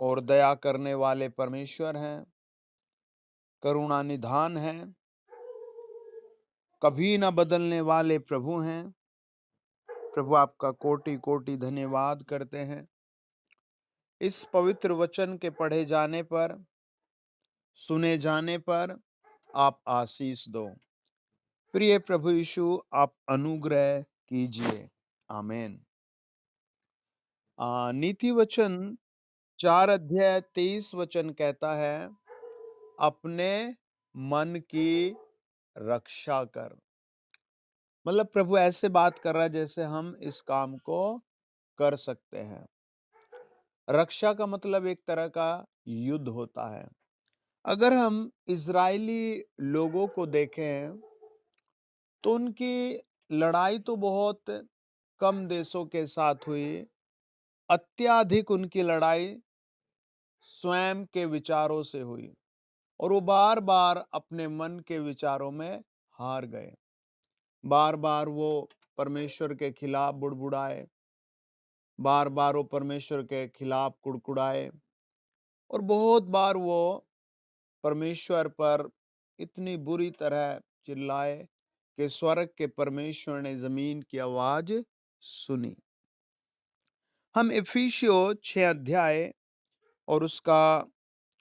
और दया करने वाले परमेश्वर हैं, करुणा निधान हैं, कभी न बदलने वाले प्रभु हैं। प्रभु आपका कोटि कोटि धन्यवाद करते हैं। इस पवित्र वचन के पढ़े जाने पर, सुने जाने पर आप आशीष दो। प्रिय प्रभु यीशु, आप अनुग्रह कीजिए। आमीन। नीति वचन 4 अध्याय 23 वचन कहता है, अपने मन की रक्षा कर। मतलब प्रभु ऐसे बात कर रहा है जैसे हम इस काम को कर सकते हैं। रक्षा का मतलब एक तरह का युद्ध होता है। अगर हम इजरायली लोगों को देखें तो उनकी लड़ाई तो बहुत कम देशों के साथ हुई। अत्याधिक उनकी लड़ाई स्वयं के विचारों से हुई और वो बार बार अपने मन के विचारों में हार गए। बार बार वो परमेश्वर के खिलाफ बुड़बुड़ाए, बार बार वो परमेश्वर के खिलाफ कुड़कुड़ाए और बहुत बार वो परमेश्वर पर इतनी बुरी तरह चिल्लाए कि स्वर्ग के परमेश्वर ने जमीन की आवाज सुनी। हम इफिसियों 6 अध्याय और उसका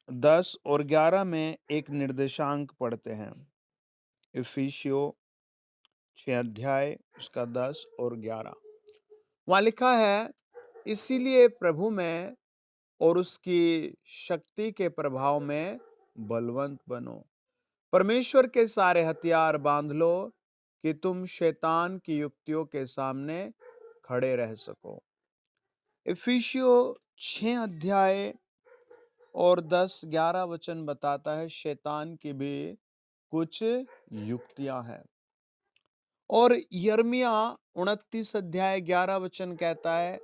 10 और 11 में एक निर्देशांक पढ़ते हैं। इफिसियों 6 अध्याय उसका 10 और 11 वहां लिखा है, इसीलिए प्रभु में और उसकी शक्ति के प्रभाव में बलवंत बनो। परमेश्वर के सारे हथियार बांध लो कि तुम शैतान की युक्तियों के सामने खड़े रह सको। इफिसियों 6 अध्याय और 10-11 वचन बताता है शैतान की भी कुछ युक्तियां हैं। और यिर्मयाह 29 अध्याय 11 वचन कहता है,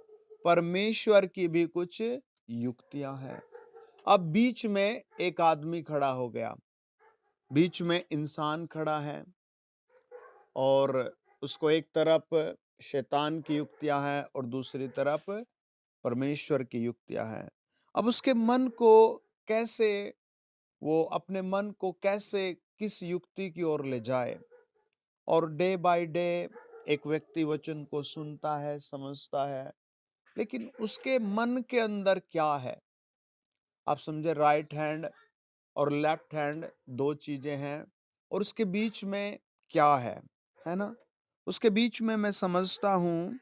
परमेश्वर की भी कुछ युक्तियां हैं। अब बीच में एक आदमी खड़ा हो गया, बीच में इंसान खड़ा है और उसको एक तरफ शैतान की युक्तियां हैं और दूसरी तरफ परमेश्वर की युक्तियां हैं। अब उसके मन को कैसे, वो अपने मन को कैसे किस युक्ति की ओर ले जाए। और डे बाय डे एक व्यक्ति वचन को सुनता है, समझता है, लेकिन उसके मन के अंदर क्या है। आप समझे, राइट हैंड और लेफ्ट हैंड दो चीजें हैं और उसके बीच में क्या है ना। उसके बीच में मैं समझता हूं,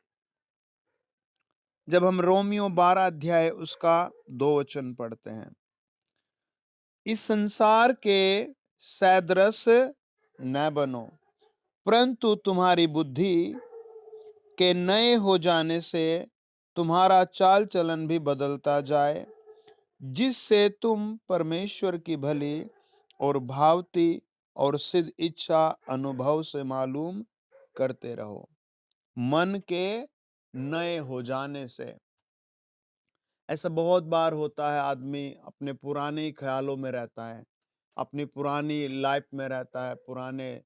जब हम रोमियो 12 अध्याय उसका 2 वचन पढ़ते हैं, इस संसार के सदृश न बनो, परंतु तुम्हारी बुद्धि के नए हो जाने से तुम्हारा चाल चलन भी बदलता जाए, जिससे तुम परमेश्वर की भली और भावती और सिद्ध इच्छा अनुभव से मालूम करते रहो। मन के नए हो जाने से ऐसा बहुत बार होता है, आदमी अपने पुराने ख्यालों में रहता है, अपनी पुरानी लाइफ में रहता है, पुराने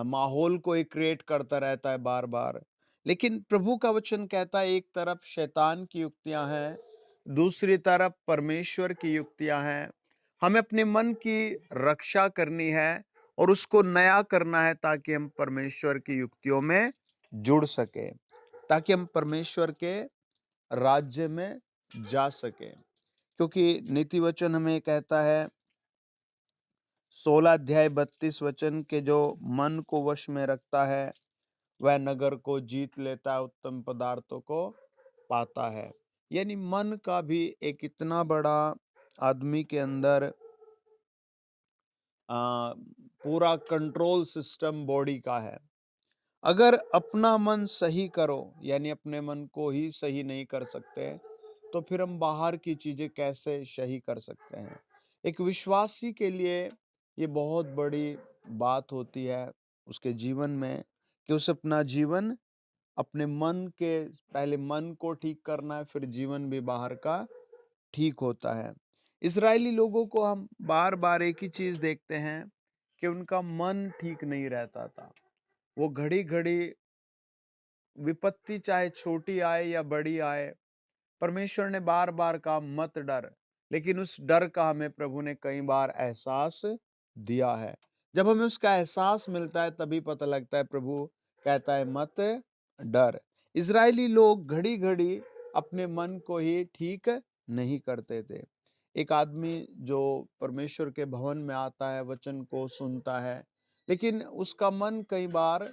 माहौल को ही क्रिएट करता रहता है बार बार। लेकिन प्रभु का वचन कहता है, एक तरफ शैतान की युक्तियां हैं, दूसरी तरफ परमेश्वर की युक्तियां हैं। हमें अपने मन की रक्षा करनी है और उसको नया करना है ताकि हम परमेश्वर की युक्तियों में जुड़ सके, ताकि हम परमेश्वर के राज्य में जा सके। क्योंकि नीति वचन हमें कहता है 16 अध्याय 32 वचन के, जो मन को वश में रखता है वह नगर को जीत लेता है, उत्तम पदार्थों को पाता है। यानी मन का भी एक इतना बड़ा आदमी के अंदर पूरा कंट्रोल सिस्टम बॉडी का है। अगर अपना मन सही करो, यानी अपने मन को ही सही नहीं कर सकते, तो फिर हम बाहर की चीजें कैसे सही कर सकते हैं। एक विश्वासी के लिए ये बहुत बड़ी बात होती है उसके जीवन में, कि उसे अपना जीवन अपने मन के, पहले मन को ठीक करना है, फिर जीवन भी बाहर का ठीक होता है। इजरायली लोगों को हम बार बार एक ही चीज देखते हैं कि उनका मन ठीक नहीं रहता था। वो घड़ी घड़ी विपत्ति चाहे छोटी आए या बड़ी आए, परमेश्वर ने बार बार कहा मत डर, लेकिन उस डर का हमें प्रभु ने कई बार एहसास दिया है। जब हमें उसका एहसास मिलता है तभी पता लगता है, प्रभु कहता है मत डर। इज़राइली लोग घड़ी-घड़ी अपने मन को ही ठीक नहीं करते थे। एक आदमी जो परमेश्वर के भवन में आता है, वचन को सुनता है, लेकिन उसका मन कई बार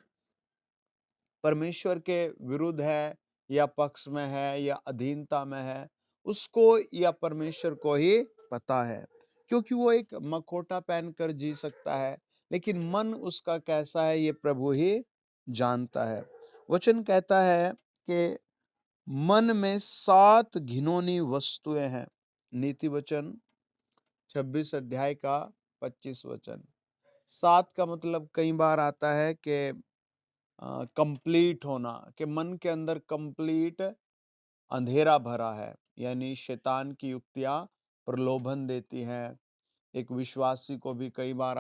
परमेश्वर के विरुद्ध है या पक्ष में है या अधीनता में है, उसको या परमेश्वर को ही पता है। क्योंकि वो एक मखौटा पहनकर जी सकता है, लेकिन मन उसका कैसा है ये प्रभु ही जानता है। वचन कहता है कि मन में 7 घिनौनी वस्तुएं हैं। नीति वचन 26 अध्याय का 25 वचन। 7 का मतलब कई बार आता है कि कंप्लीट होना, कि मन के अंदर कंप्लीट अंधेरा भरा है, यानी शैतान की युक्तियां प्रलोभन देती हैं। एक विश्वासी को भी कई बार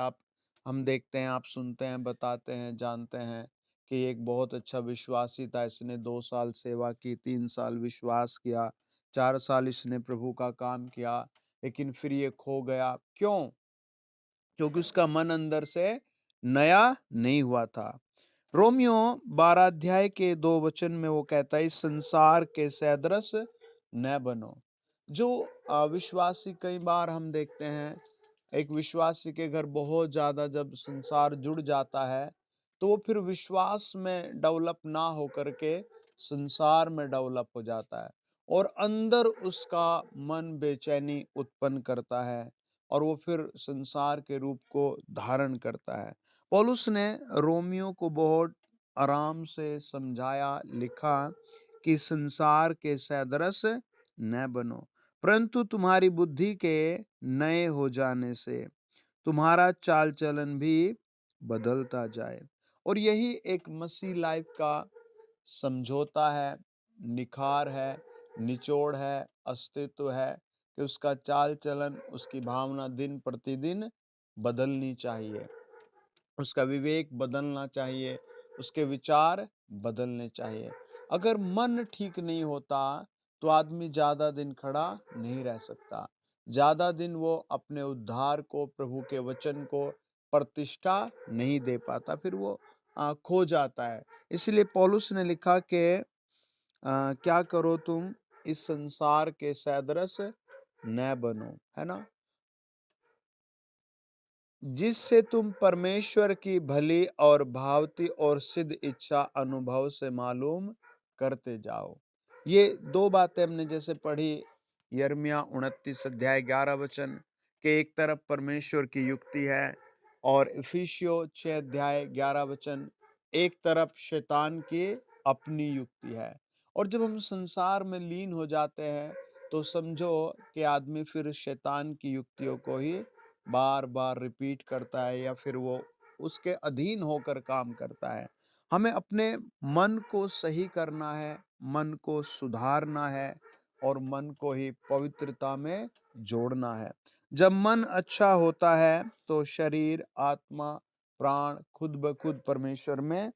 हम देखते हैं, आप सुनते हैं, बताते हैं, जानते हैं कि एक बहुत अच्छा विश्वासी था, इसने 2 साल सेवा की, 3 साल विश्वास किया, 4 साल इसने प्रभु का काम किया, लेकिन फिर ये खो गया। क्यों? क्योंकि उसका मन अंदर से नया नहीं हुआ था। रोमियो 12 अध्याय के 2 वचन में वो कहता है, इस संसार के सदृश न बनो। जो विश्वासी, कई बार हम देखते हैं, एक विश्वासी के घर बहुत ज्यादा जब संसार जुड़ जाता है, तो वो फिर विश्वास में डेवलप ना होकर के संसार में डेवलप हो जाता है, और अंदर उसका मन बेचैनी उत्पन्न करता है, और वो फिर संसार के रूप को धारण करता है। पौलुस ने रोमियो को बहुत आराम से समझाया, लिखा कि संसार के सदृश न बनो, परंतु तुम्हारी बुद्धि के नए हो जाने से तुम्हारा चाल चलन भी बदलता जाए। और यही एक मसीह लाइफ का समझौता है, निखार है, निचोड़ है, अस्तित्व है, कि उसका चाल चलन, उसकी भावना दिन प्रतिदिन बदलनी चाहिए, उसका विवेक बदलना चाहिए, उसके विचार बदलने चाहिए। अगर मन ठीक नहीं होता तो आदमी ज्यादा दिन खड़ा नहीं रह सकता, ज्यादा दिन वो अपने उद्धार को, प्रभु के वचन को प्रतिष्ठा नहीं दे पाता, फिर वो खो जाता है। इसलिए पौलुस ने लिखा कि क्या करो तुम, इस संसार के सदृश न बनो, है ना, जिससे तुम परमेश्वर की भली और भावती और सिद्ध इच्छा अनुभव से मालूम करते जाओ। ये 2 बातें हमने जैसे पढ़ी, यिर्मयाह 29 अध्याय 11 वचन, के एक तरफ परमेश्वर की युक्ति है, और इफिसियों 6 अध्याय 11 वचन, एक तरफ शैतान की अपनी युक्ति है। और जब हम संसार में लीन हो जाते हैं, तो समझो कि आदमी फिर शैतान की युक्तियों को ही बार बार रिपीट करता है, या फिर वो उसके अधीन होकर काम करता है। हमें अपने मन को सही करना है, मन को सुधारना है, और मन को ही पवित्रता में जोड़ना है। जब मन अच्छा होता है तो शरीर, आत्मा, प्राण खुद ब खुद परमेश्वर में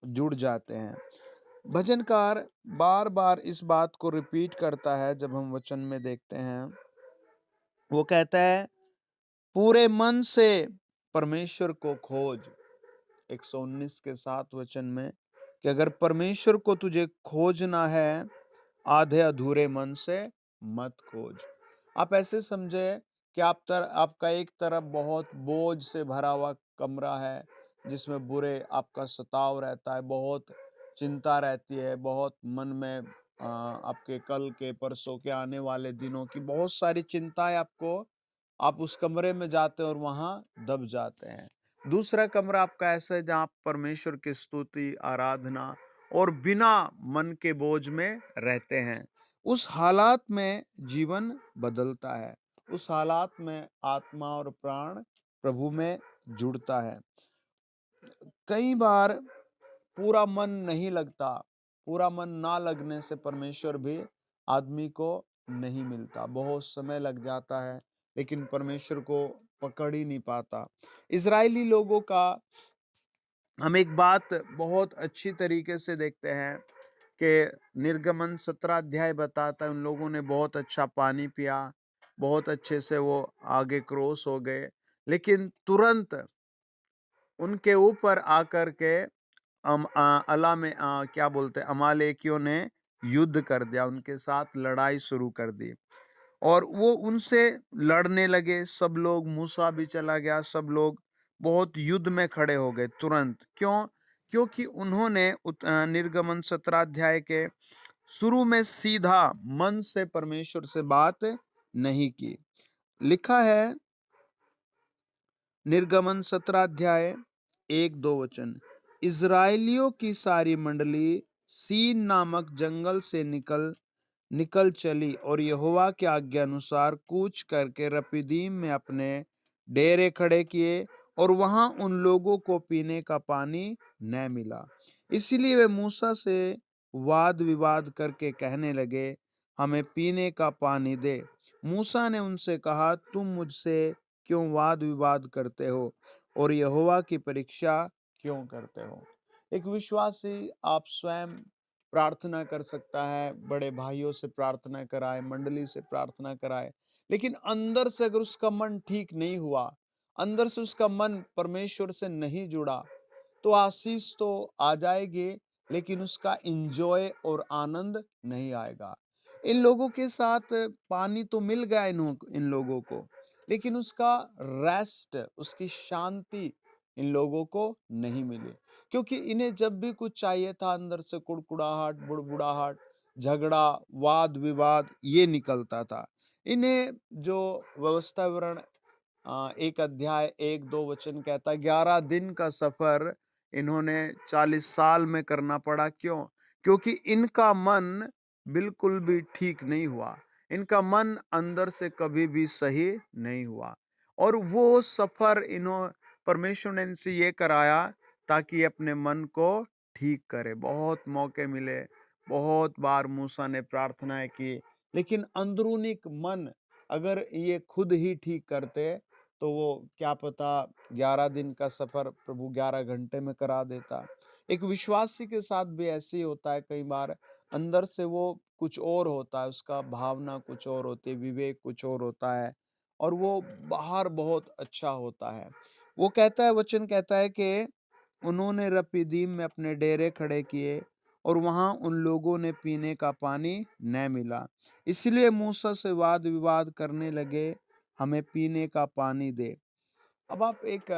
जुड़ जाते हैं। भजनकार बार बार इस बात को रिपीट करता है, जब हम वचन में देखते हैं, वो कहता है, पूरे मन से परमेश्वर को खोज। 119 के 7 वचन में, कि अगर परमेश्वर को तुझे खोजना है, आधे अधूरे मन से मत खोज। आप ऐसे समझे कि आपका एक तरफ बहुत बोझ से भरा हुआ कमरा है, जिसमें बुरे आपका सताव रहता है, बहुत चिंता रहती है, बहुत मन में आपके कल के, परसों के, आने वाले दिनों की बहुत सारी चिंताएं आपको, आप उस कमरे में जाते हैं और वहां दब जाते हैं। दूसरा कमरा आपका ऐसा है जहां आप परमेश्वर की स्तुति, आराधना और बिना मन के बोझ में रहते हैं। उस हालात में जीवन बदलता है, उस हालात में आत्मा और प्राण प्रभु में जुड़ता है। कई बार पूरा मन नहीं लगता, पूरा मन ना लगने से परमेश्वर भी आदमी को नहीं मिलता, बहुत समय लग जाता है, लेकिन परमेश्वर को पकड़ ही नहीं पाता। इजरायली लोगों का हम एक बात बहुत अच्छी तरीके से देखते हैं, कि निर्गमन 17 अध्याय बताता है, उन लोगों ने बहुत अच्छा पानी पिया, बहुत अच्छे से वो आगे क्रॉस हो गए, लेकिन तुरंत उनके ऊपर आकर के अला में क्या बोलते हैं, अमालेकियों ने युद्ध कर दिया, उनके साथ लड़ाई शुरू कर दी और वो उनसे लड़ने लगे। सब लोग, मूसा भी चला गया, सब लोग बहुत युद्ध में खड़े हो गए तुरंत। क्यों? क्योंकि उन्होंने निर्गमन 17 अध्याय के शुरू में सीधा मन से परमेश्वर से बात नहीं की। लिखा है निर्गमन 17 अध्याय 1-2 वचन, इज़राइलियों की सारी मंडली सीन नामक जंगल से निकल निकल चली और यहोवा के आज्ञा अनुसार कूच करके रपीदीम में अपने डेरे खड़े किए और वहां उन लोगों को पीने का पानी न मिला। इसलिए वे मूसा से वाद विवाद करके कहने लगे, हमें पीने का पानी दे। मूसा ने उनसे कहा, तुम मुझसे क्यों वाद विवाद करते हो और यहोवा की परीक्षा क्यों करते हो? एक विश्वासी आप स्वयं प्रार्थना कर सकता है, बड़े भाइयों से प्रार्थना कराए, मंडली से प्रार्थना कराए, लेकिन अंदर से अगर उसका मन ठीक नहीं हुआ, अंदर से उसका मन परमेश्वर से नहीं जुड़ा, तो आशीष तो आ जाएगी, लेकिन उसका एंजॉय और आनंद नहीं आएगा। इन लोगों के साथ पानी तो मिल गया इन लोगों को, लेकिन उसका रेस्ट, उसकी शांति इन लोगों को नहीं मिली, क्योंकि इन्हें जब भी कुछ चाहिए था अंदर से कुड़कुड़ाहट, बुड़बुड़ाहट, झगड़ा, वाद विवाद ये निकलता था। इन्हें जो व्यवस्था विवरण 1 अध्याय 1-2 वचन कहता है, 11 दिन का सफर इन्होंने 40 साल में करना पड़ा। क्यों? क्योंकि इनका मन बिल्कुल भी ठीक नहीं हुआ, इनका मन अंदर से कभी भी सही नहीं हुआ और वो सफर इन्हों परमेश्वर ने इनसे ये कराया ताकि अपने मन को ठीक करे। बहुत मौके मिले, बहुत बार मूसा ने प्रार्थनाएं की, लेकिन अंदरूनी मन अगर ये खुद ही ठीक करते तो वो क्या पता 11 दिन का सफर प्रभु 11 घंटे में करा देता। एक विश्वासी के साथ भी ऐसे ही होता है, कई बार अंदर से वो कुछ और होता है, उसका भावना कुछ और होती है, विवेक कुछ और होता है और वो बाहर बहुत अच्छा होता है। वो कहता है, वचन कहता है कि उन्होंने रपीदीम में अपने डेरे खड़े किए और वहां उन लोगों ने पीने का पानी न मिला। इसलिए मूसा से वाद विवाद करने लगे, हमें पीने का पानी दे। अब आप एक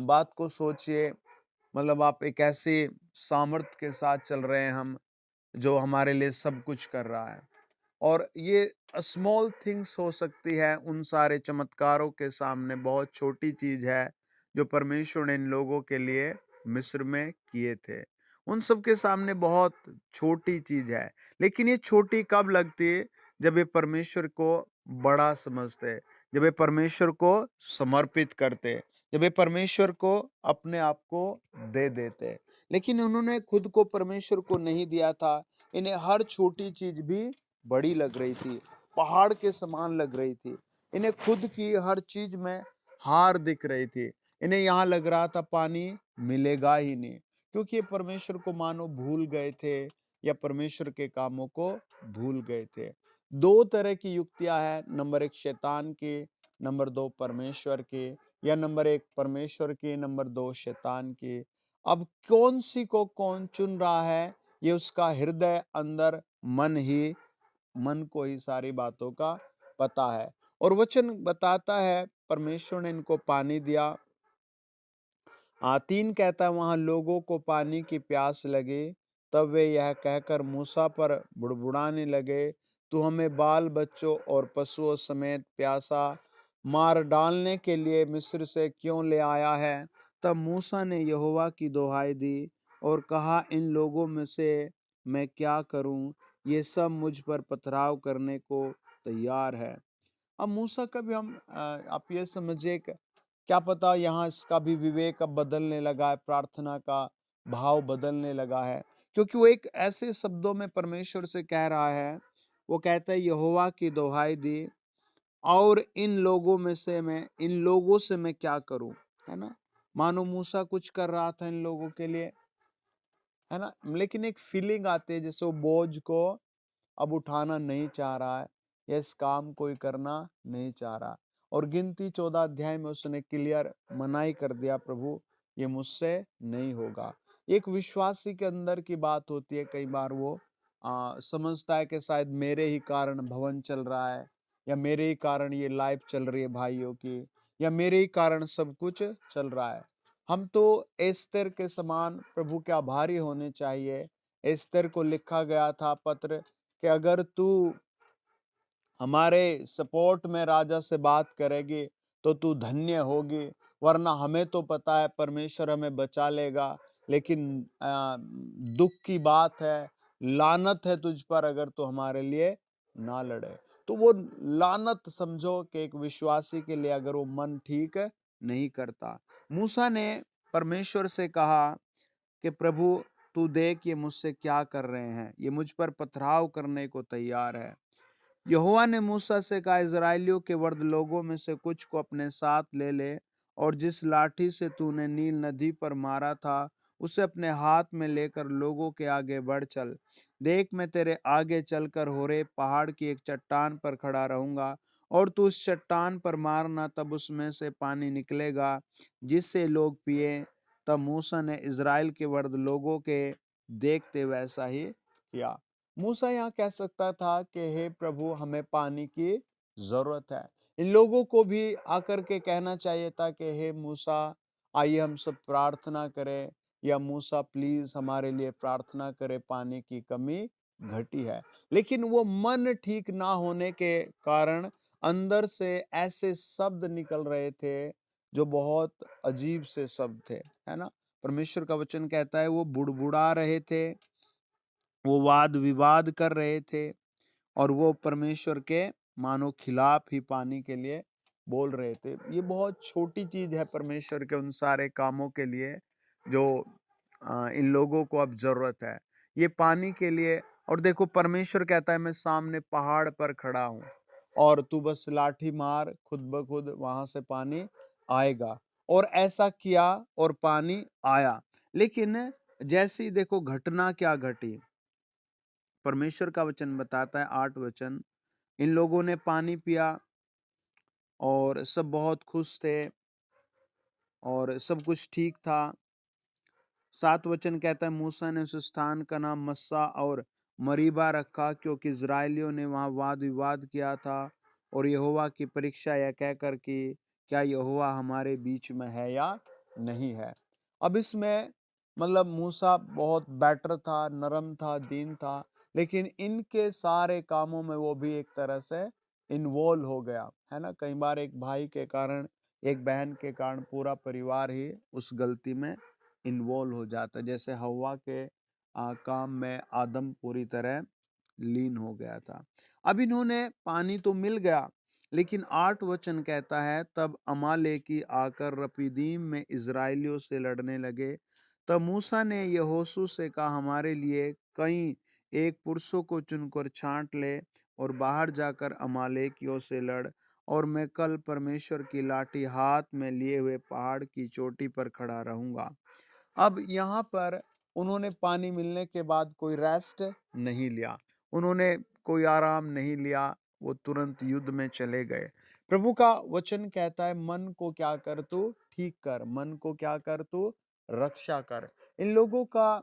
बात को सोचिए, मतलब आप एक ऐसे सामर्थ के साथ चल रहे हैं हम, जो हमारे लिए सब कुछ कर रहा है और ये स्मॉल थिंग्स हो सकती है उन सारे चमत्कारों के सामने, बहुत छोटी चीज है जो परमेश्वर ने इन लोगों के लिए मिस्र में किए थे। उन सब के सामने बहुत छोटी चीज है, लेकिन ये छोटी कब लगती है? जब ये परमेश्वर को बड़ा समझते, जब ये परमेश्वर को समर्पित करते, जब ये परमेश्वर को अपने आप को दे देते। लेकिन उन्होंने खुद को परमेश्वर को नहीं दिया था, इन्हें हर छोटी चीज भी बड़ी लग रही थी, पहाड़ के समान लग रही थी। इन्हें खुद की हर चीज में हार दिख रही थी। इन्हें यहाँ लग रहा था पानी मिलेगा ही नहीं, क्योंकि ये परमेश्वर को मानो भूल गए थे या परमेश्वर के कामों को भूल गए थे। दो तरह की युक्तियां हैं, नंबर 1 शैतान की, नंबर 2 परमेश्वर की, या नंबर 1 परमेश्वर की, नंबर 2 शैतान की। अब कौन सी को कौन चुन रहा है, ये उसका हृदय अंदर मन को ही सारी बातों का पता है। और वचन बताता है परमेश्वर ने इनको पानी दिया। 3 कहता है, वहां लोगों को पानी की प्यास लगी, तब वे यह कहकर मूसा पर बुड़बुड़ाने लगे, तू हमें बाल बच्चों और पशुओं समेत प्यासा मार डालने के लिए मिस्र से क्यों ले आया है? तब मूसा ने यहोवा की दुहाई दी और कहा, इन लोगों में से मैं क्या करूं? ये सब मुझ पर पथराव करने को तैयार है। अब मूसा का भी आप ये समझिए कि क्या पता यहाँ इसका भी विवेक अब बदलने लगा है, प्रार्थना का भाव बदलने लगा है, क्योंकि वो एक ऐसे शब्दों में परमेश्वर से कह रहा है। वो कहता है, यहोवा की दुहाई दी और इन लोगों से मैं क्या करूं, है ना? मानो मूसा कुछ कर रहा था इन लोगों के लिए, है ना? लेकिन एक फीलिंग आती है जैसे वो बोझ को अब उठाना नहीं चाह रहा है, ये इस काम कोई करना नहीं चाह रहा। और गिनती 14 अध्याय में उसने क्लियर मनाही कर दिया, प्रभु ये मुझसे नहीं होगा। एक विश्वासी के अंदर की बात होती है, कई बार वो समझता है कि शायद मेरे ही कारण भवन चल रहा है, या मेरे ही कारण ये लाइफ चल रही है भाइयों की, या मेरे ही कारण सब कुछ चल रहा है। हम तो एस्तेर के समान प्रभु के आभारी होने चाहिए। एस्तेर को लिखा गया था पत्र कि अगर तू हमारे सपोर्ट में राजा से बात करेगी तो तू धन्य होगी, वरना हमें तो पता है परमेश्वर हमें बचा लेगा, लेकिन दुख की बात है, लानत है तुझ पर अगर तू हमारे लिए ना लड़े। तो वो लानत समझो कि एक विश्वासी के लिए अगर वो मन ठीक नहीं करता। मूसा ने परमेश्वर से कहा कि प्रभु तू देख ये मुझसे क्या कर रहे हैं, ये मुझ पर पथराव करने को तैयार है। यहोवा ने मूसा से कहा, इज़राइलियों के वर्द लोगों में से कुछ को अपने साथ ले ले, और जिस लाठी से तूने नील नदी पर मारा था उसे अपने हाथ में लेकर लोगों के आगे बढ़ चल। देख मैं तेरे आगे चलकर होरेब पहाड़ की एक चट्टान पर खड़ा रहूंगा, और तू उस चट्टान पर मारना, तब उसमें से पानी निकलेगा जिससे लोग पिए। तब मूसा ने इज़राइल के वर्द लोगों के देखते वैसा ही किया। मूसा यहाँ कह सकता था कि हे प्रभु हमें पानी की जरूरत है। इन लोगों को भी आकर के कहना चाहिए था कि हे मूसा आइए हम सब प्रार्थना करें, या मूसा प्लीज हमारे लिए प्रार्थना करें, पानी की कमी घटी है। लेकिन वो मन ठीक ना होने के कारण अंदर से ऐसे शब्द निकल रहे थे जो बहुत अजीब से शब्द थे, है ना। परमेश्वर का वचन कहता है वो बुड़बुड़ा रहे थे, वो वाद विवाद कर रहे थे, और वो परमेश्वर के मानो खिलाफ ही पानी के लिए बोल रहे थे। ये बहुत छोटी चीज है परमेश्वर के उन सारे कामों के लिए जो इन लोगों को अब जरूरत है, ये पानी के लिए। और देखो परमेश्वर कहता है मैं सामने पहाड़ पर खड़ा हूं, और तू बस लाठी मार, खुद ब खुद वहां से पानी आएगा। और ऐसा किया और पानी आया। लेकिन जैसी देखो घटना क्या घटी, परमेश्वर का वचन बताता है 8 वचन, इन लोगों ने पानी पिया और सब बहुत खुश थे और सब कुछ ठीक था। 7 वचन कहता है मूसा ने उस स्थान का नाम मस्सा और मरीबा रखा, क्योंकि इजराइलियों ने वहां वाद विवाद किया था और यहोवा की परीक्षा यह कहकर कि क्या यहोवा हमारे बीच में है या नहीं है। अब इसमें मतलब मूसा बहुत बेटर था, नरम था, दीन था, लेकिन इनके सारे कामों में वो भी एक तरह से इन्वॉल्व हो गया, है ना। कई बार एक भाई के कारण, एक बहन के कारण पूरा परिवार ही उस गलती में इन्वॉल्व हो जाता है। जैसे हवा के काम में आदम पूरी तरह लीन हो गया था। अब इन्होंने पानी तो मिल गया, लेकिन 8 वचन कहता है तब अमालेकी आकर रपीदीम में इजराइलियों से लड़ने लगे। तब मूसा ने यहोशू से कहा हमारे लिए कई एक पुरुषों को चुनकर छांट ले और बाहर जाकर अमालेकियों से लड़, और मैं कल परमेश्वर की लाठी हाथ में लिए हुए पहाड़ की चोटी पर खड़ा रहूंगा। अब यहाँ पर उन्होंने पानी मिलने के बाद कोई रेस्ट नहीं लिया, उन्होंने कोई आराम नहीं लिया, वो तुरंत युद्ध में चले गए। प्रभु का वचन कहता है मन को क्या कर तू ठीक कर, मन को क्या कर तू रक्षा कर। इन लोगों का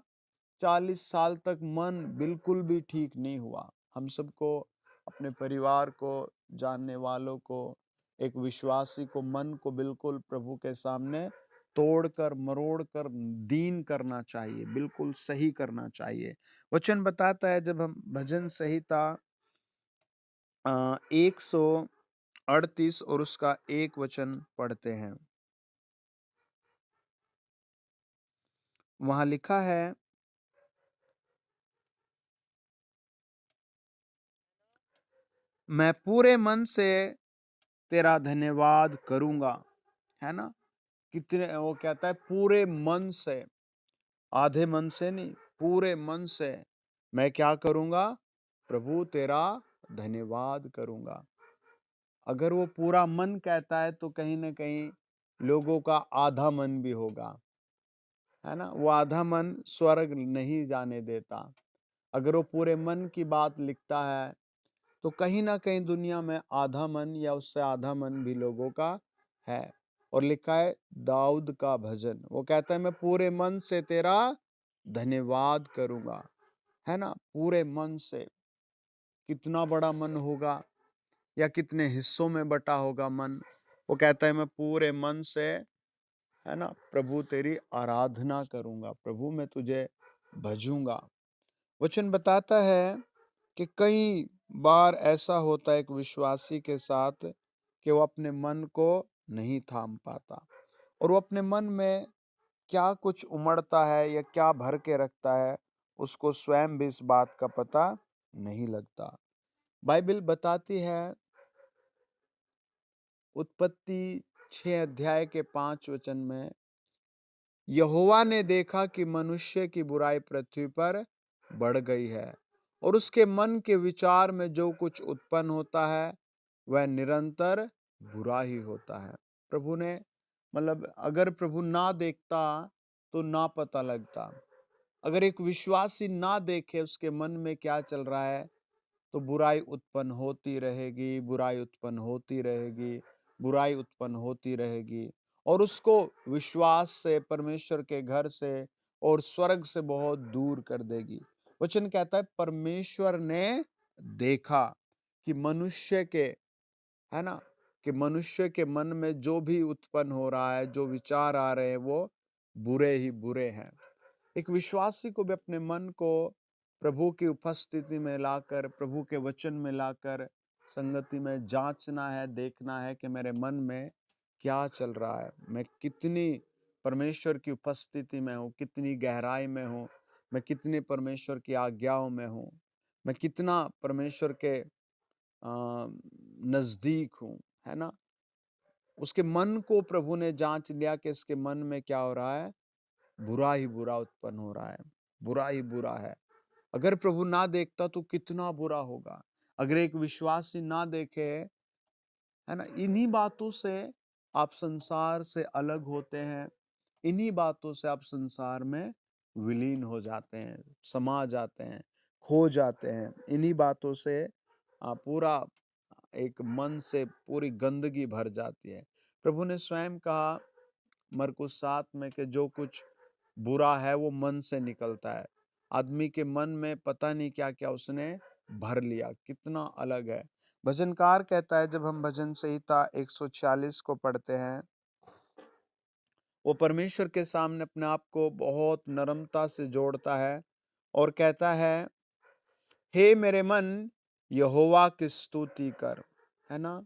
40 साल तक मन बिल्कुल भी ठीक नहीं हुआ। हम सबको, अपने परिवार को, जानने वालों को, एक विश्वासी को मन को बिल्कुल प्रभु के सामने तोड़कर मरोड़कर दीन करना चाहिए, बिल्कुल सही करना चाहिए। वचन बताता है जब हम भजन संहिता 138 और उसका 1 वचन पढ़ते हैं, वहां लिखा है मैं पूरे मन से तेरा धन्यवाद करूंगा, है ना। कितने वो कहता है पूरे मन से, आधे मन से नहीं, पूरे मन से मैं क्या करूंगा, प्रभु तेरा धन्यवाद करूंगा। अगर वो पूरा मन कहता है तो कहीं ना कहीं लोगों का आधा मन भी होगा, है ना। वो आधा मन स्वर्ग नहीं जाने देता। अगर वो पूरे मन की बात लिखता है तो कहीं न कहीं दुनिया में आधा मन या उससे आधा मन भी लोगों का है। और लिखा है दाऊद का भजन, वो कहता है मैं पूरे मन से तेरा धन्यवाद करूँगा, है ना? पूरे मन से। कितना बड़ा मन होगा या कितने हिस्सों में बँटा होगा मन। वो कहता है मैं पूरे मन से, है ना, प्रभु तेरी आराधना करूँगा, प्रभु मैं तुझे भजूँगा। वचन बताता है कि कई बार ऐसा होता है एक विश्वासी के साथ कि वो अपने मन को नहीं थाम पाता और वो अपने मन में क्या कुछ उमड़ता है या क्या भर के रखता है, उसको स्वयं भी इस बात का पता नहीं लगता। बाइबल बताती है उत्पत्ति 6 अध्याय के 5 वचन में, यहोवा ने देखा कि मनुष्य की बुराई पृथ्वी पर बढ़ गई है और उसके मन के विचार में जो कुछ उत्पन्न होता है वह निरंतर बुरा ही होता है। प्रभु ने मतलब अगर प्रभु ना देखता तो ना पता लगता। अगर एक विश्वासी ना देखे उसके मन में क्या चल रहा है तो बुराई उत्पन्न होती रहेगी, बुराई उत्पन्न होती रहेगी, बुराई उत्पन्न होती रहेगी और उसको विश्वास से, परमेश्वर के घर से और स्वर्ग से बहुत दूर कर देगी। वचन कहता है परमेश्वर ने देखा कि मनुष्य के, है ना, कि मनुष्य के मन में जो भी उत्पन्न हो रहा है, जो विचार आ रहे हैं वो बुरे ही बुरे हैं। एक विश्वासी को भी अपने मन को प्रभु की उपस्थिति में लाकर, प्रभु के वचन में लाकर संगति में जांचना है, देखना है कि मेरे मन में क्या चल रहा है, मैं कितनी परमेश्वर की उपस्थिति में हूँ, कितनी गहराई में हूँ, मैं कितनी परमेश्वर की आज्ञाओं में हूँ, मैं कितना परमेश्वर के नजदीक हूँ, है ना? उसके मन को प्रभु ने जांच लिया कि इसके मन में क्या हो रहा है, बुरा ही बुरा उत्पन्न हो रहा है, बुरा ही बुरा है। अगर प्रभु ना देखता तो कितना बुरा होगा। अगर एक विश्वासी ना देखे, है ना, इन्हीं बातों से आप संसार से अलग होते हैं, इन्हीं बातों से आप संसार में विलीन हो जाते हैं, समा जाते हैं, खो जाते हैं। इन्हीं बातों से पूरा एक मन से पूरी गंदगी भर जाती है। प्रभु ने स्वयं कहा मरकुस 7 में कि जो कुछ बुरा है वो मन से निकलता है। आदमी के मन में पता नहीं क्या-क्या उसने भर लिया, कितना अलग है। भजनकार कहता है जब हम भजन संहिता 146 को पढ़ते हैं, वो परमेश्वर के सामने अपने आप को बहुत नम्रता से जोड़ता है और कहता है, हे मेरे मन यहोवा की स्तुति कर, है ना?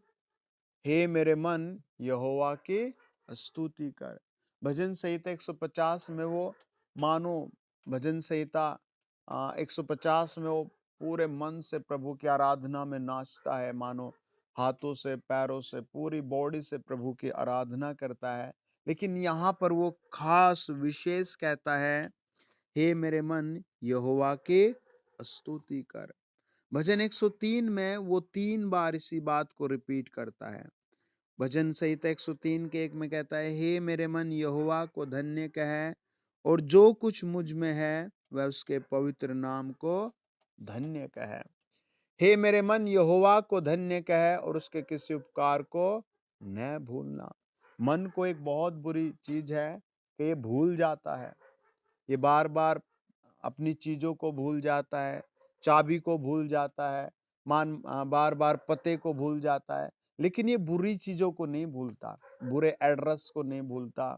हे मेरे मन यहोवा की स्तुति कर। भजन संहिता 150 में वो मानो भजन संहिता 150 में वो पूरे मन से प्रभु की आराधना में नाचता है, मानो हाथों से, पैरों से, पूरी बॉडी से प्रभु की आराधना करता है। लेकिन यहाँ पर वो खास विशेष कहता है, हे मेरे मन यहोवा की स्तुति कर। भजन 103 में वो 3 बार इसी बात को रिपीट करता है। भजन संहिता 103 के 1 में कहता है, हे मेरे मन यहोवा को धन्य कह और जो कुछ मुझ में है वह उसके पवित्र नाम को धन्य कह। हे मेरे मन यहोवा को धन्य कह और उसके किसी उपकार को न भूलना। मन को एक बहुत बुरी चीज है कि ये भूल जाता है, ये बार बार अपनी चीजों को भूल जाता है, चाबी को भूल जाता है, बार बार पते को भूल जाता है, लेकिन ये बुरी चीजों को नहीं भूलता, बुरे एड्रेस को नहीं भूलता,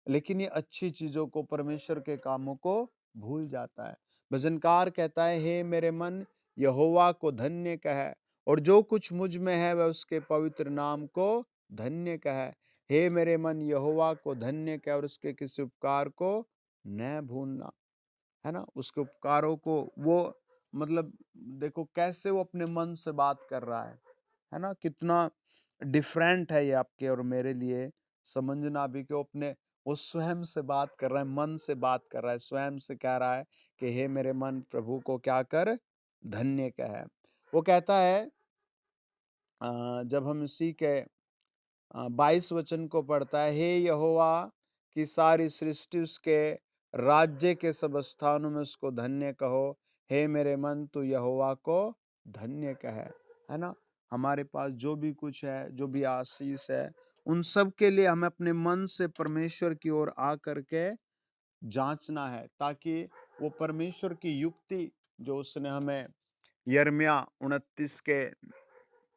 लेकिन ये अच्छी चीजों को, परमेश्वर के कामों को भूल जाता है। भजनकार कहता है, हे मेरे मन यहोवा को धन्य कह और जो कुछ मुझ में है वह उसके पवित्र नाम को धन्य कह। हे मेरे मन यहोवा को धन्य कह और उसके किसी उपकार को न भूलना, है ना? उसके उपकारों को वो मतलब देखो कैसे वो अपने मन से बात कर रहा है ना? कितना डिफरेंट है ये आपके और मेरे लिए समझना भी कि वो स्वयं से बात कर रहा है, मन से बात कर रहा है, स्वयं से कह रहा है कि हे मेरे मन प्रभु को क्या कर, धन्य कह। वो कहता है जब हम इसी के 22 वचन को पढ़ता है, हे यहोवा की सारी सृष्टि उसके राज्य के सब स्थानों में उसको धन्य कहो, हे मेरे मन तू यहोवा को धन्य कह। है ना? हमारे पास जो भी कुछ है, जो भी आशीष है, उन सब के लिए हमें अपने मन से परमेश्वर की ओर आ करके जाँचना है, ताकि वो परमेश्वर की युक्ति जो उसने हमें यिर्मयाह 29 के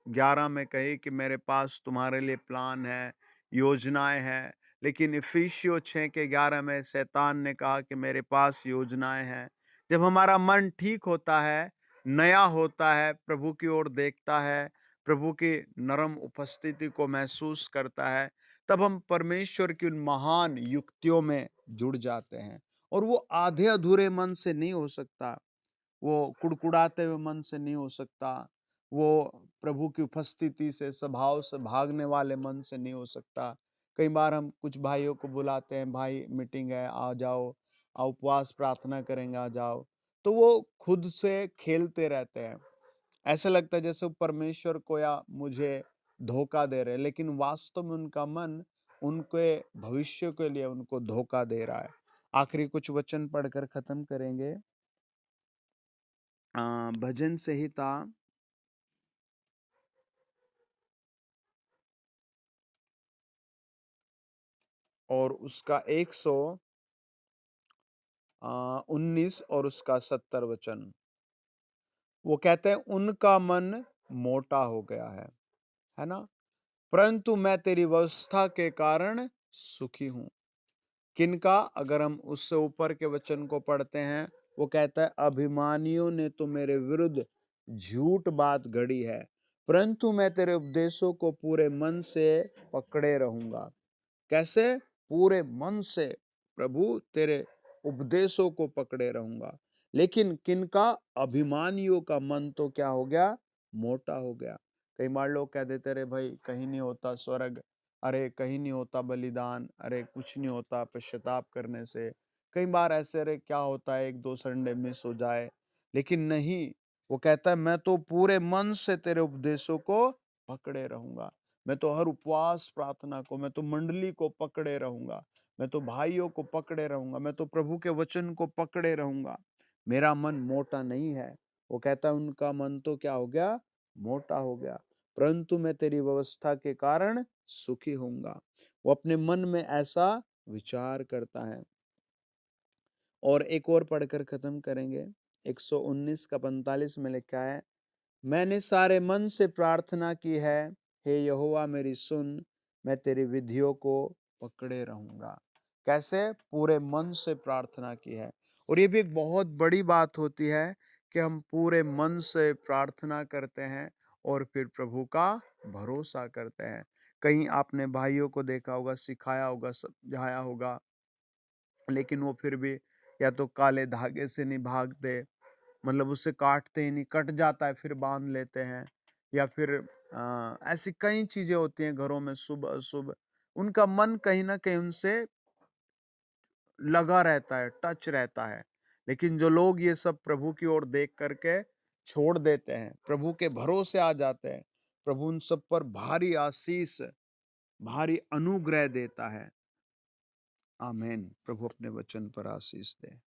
11 में कही कि मेरे पास तुम्हारे लिए प्लान है, योजनाएँ हैं। लेकिन इफिसियों 6 के 11 में शैतान ने कहा कि मेरे पास योजनाएँ हैं। जब हमारा मन ठीक होता है, नया होता है, प्रभु की ओर देखता है, प्रभु की नरम उपस्थिति को महसूस करता है, तब हम परमेश्वर की उन महान युक्तियों में जुड़ जाते हैं। और वो आधे-अधूरे मन से नहीं हो सकता। वो कुड़कुड़ाते हुए मन से नहीं हो सकता। वो प्रभु की उपस्थिति से, स्वभाव से भागने वाले मन से नहीं हो सकता। कई बार हम कुछ भाइयों को बुलाते हैं, भाई मीटिंग है, आ जाओ, उपवास प्रार्थना करेंगे, आ जाओ। तो वो खुद से खेलते रहते हैं। ऐसा लगता है जैसे वो परमेश्वर को या मुझे धोखा दे रहे हैं, लेकिन वास्तव में उनका मन उनके भविष्य के लिए उनको धोखा दे रहा है। आखिरी कुछ वचन पढ़कर खत्म करेंगे। भजन संहिता और उसका 119 और उसका 70 वचन। वो कहते हैं उनका मन मोटा हो गया है ना? परंतु मैं तेरी व्यवस्था के कारण सुखी हूँ। किनका? अगर हम उससे ऊपर के वचन को पढ़ते हैं, वो कहता है अभिमानियों ने तो मेरे विरुद्ध झूठ बात गढ़ी है, परंतु मैं तेरे उपदेशों को पूरे मन से पकड़े रहूंगा। कैसे? पूरे मन से प्रभु तेरे उपदेशों को पकड़े रहूंगा। लेकिन किनका? अभिमानियों का मन तो क्या हो गया? मोटा हो गया। कई बार लोग कह देते अरे भाई कहीं नहीं होता स्वर्ग, अरे कहीं नहीं होता बलिदान, अरे कुछ नहीं होता पश्चाताप करने से। कई बार ऐसे अरे क्या होता है, एक दो संडे मिस हो जाए। लेकिन नहीं, वो कहता है मैं तो पूरे मन से तेरे उपदेशों को पकड़े रहूंगा। मैं तो हर उपवास प्रार्थना को, मैं तो मंडली को पकड़े रहूंगा, मैं तो भाइयों को पकड़े रहूंगा, मैं तो प्रभु के वचन को पकड़े रहूंगा। मेरा मन मोटा नहीं है। वो कहता है उनका मन तो क्या हो गया? मोटा हो गया। परंतु मैं तेरी व्यवस्था के कारण सुखी होऊंगा। वो अपने मन में ऐसा विचार करता है। और एक और पढ़कर खत्म करेंगे। 119 का 45 में लिखा है, मैंने सारे मन से प्रार्थना की है, हे यहोवा मेरी सुन, मैं तेरी विधियों को पकड़े रहूंगा। कैसे? पूरे मन से प्रार्थना की है। और ये भी एक बहुत बड़ी बात होती है कि हम पूरे मन से प्रार्थना करते हैं और फिर प्रभु का भरोसा करते हैं। कहीं आपने भाइयों को देखा होगा, सिखाया होगा, समझाया होगा, लेकिन वो फिर भी या तो काले धागे से नहीं भागते, मतलब उससे काटते ही नहीं, कट जाता है फिर बांध लेते हैं, या फिर ऐसी कई चीजें होती हैं घरों में शुभ अशुभ, उनका मन कहीं ना कहीं उनसे लगा रहता है, टच रहता है। लेकिन जो लोग ये सब प्रभु की ओर देख करके छोड़ देते हैं, प्रभु के भरोसे आ जाते हैं, प्रभु उन सब पर भारी आशीष, भारी अनुग्रह देता है। आमीन। प्रभु अपने वचन पर आशीष दे।